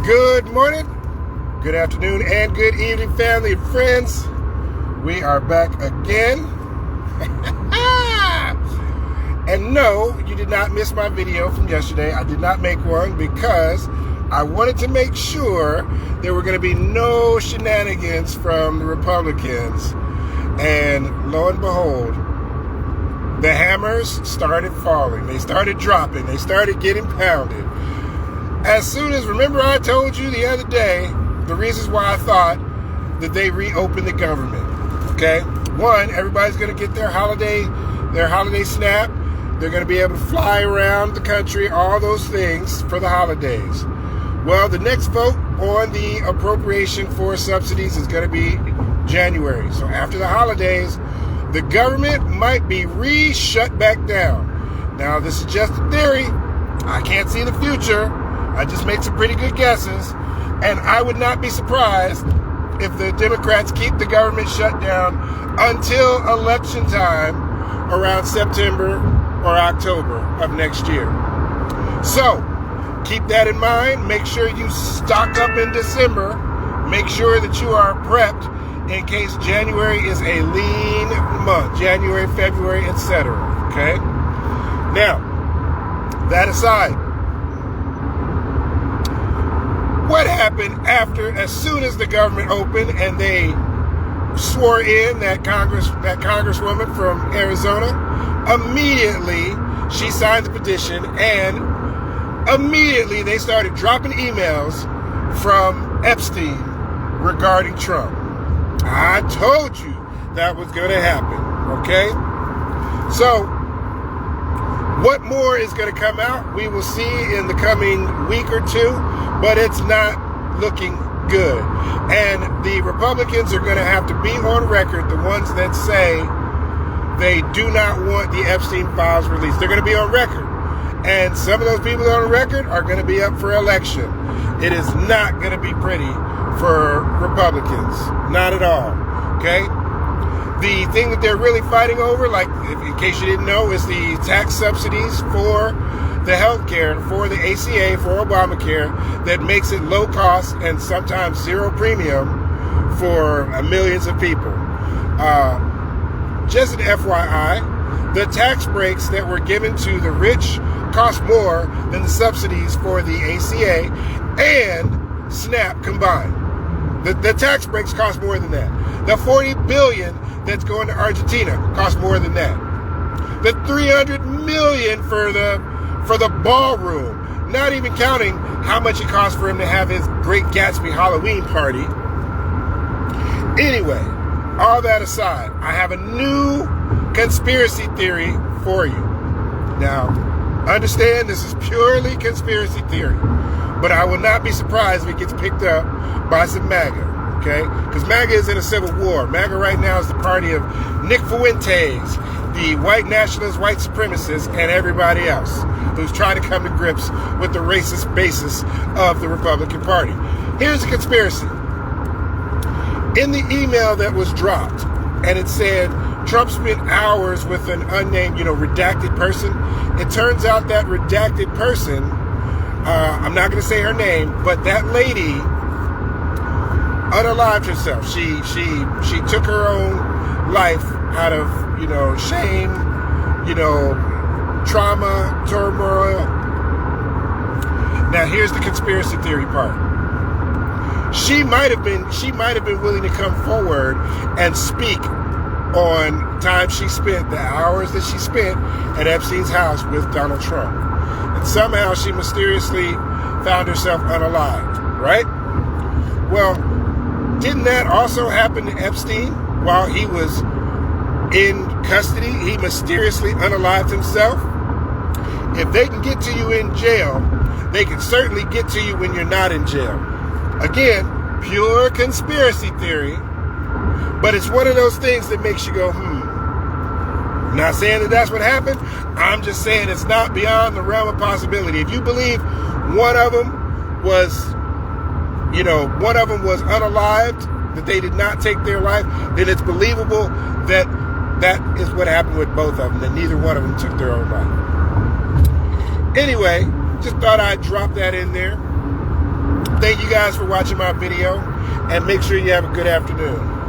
Good morning, good afternoon, and good evening, family and friends. We are back again. And no, you did not miss my video from yesterday. I did not make one because I wanted to make sure there were going to be no shenanigans from the Republicans. And lo and behold, the hammers started falling. They started dropping. They started getting pounded. As soon as, remember I told you the other day, the reasons why I thought that they reopened the government, okay? One, everybody's going to get their holiday snap. They're going to be able to fly around the country, all those things for the holidays. Well, the next vote on the appropriation for subsidies is going to be January. So after the holidays, the government might be shut back down. Now, this is just a theory. I can't see the future. I just made some pretty good guesses, and I would not be surprised if the Democrats keep the government shut down until election time around September or October of next year. So, keep that in mind. Make sure you stock up in December. Make sure that you are prepped in case January is a lean month. January, February, etc. Okay? Now, that aside, what happened as soon as the government opened and they swore in that congresswoman from Arizona? Immediately, she signed the petition, and immediately they started dropping emails from Epstein regarding Trump. I told you that was going to happen, okay? So, what more is going to come out? We will see in the coming week or two, but it's not looking good. And the Republicans are going to have to be on record, the ones that say they do not want the Epstein files released. They're going to be on record. And some of those people on record are going to be up for election. It is not going to be pretty for Republicans. Not at all. Okay? The thing that they're really fighting over, like in case you didn't know, is the tax subsidies for the health care, for the ACA, for Obamacare, that makes it low cost and sometimes zero premium for millions of people. Just an FYI, the tax breaks that were given to the rich cost more than the subsidies for the ACA and SNAP combined. The tax breaks cost more than that. The $40 billion that's going to Argentina costs more than that. The $300 million for the ballroom, not even counting how much it costs for him to have his Great Gatsby Halloween party. Anyway, all that aside, I have a new conspiracy theory for you. Now, understand this is purely conspiracy theory, but I will not be surprised if it gets picked up by some MAGA. Okay? Because MAGA is in a civil war. MAGA right now is the party of Nick Fuentes, the white nationalists, white supremacists, and everybody else who's trying to come to grips with the racist basis of the Republican Party. Here's a conspiracy. In the email that was dropped, and it said Trump spent hours with an unnamed, redacted person. It turns out that redacted person, I'm not going to say her name, but that lady unalived herself. She took her own life out of, shame, trauma, turmoil. Now here's the conspiracy theory part. She might have been willing to come forward and speak on time she spent, the hours that she spent at Epstein's house with Donald Trump. And somehow she mysteriously found herself unalived, right? Well, didn't that also happen to Epstein while he was in custody? He mysteriously unalived himself. If they can get to you in jail, they can certainly get to you when you're not in jail. Again, pure conspiracy theory, but it's one of those things that makes you go, I'm not saying that that's what happened. I'm just saying it's not beyond the realm of possibility. If you believe one of them was unalived, that they did not take their life, then it's believable that that is what happened with both of them, that neither one of them took their own life. Anyway, just thought I'd drop that in there. thank you guys for watching my video, and make sure you have a good afternoon.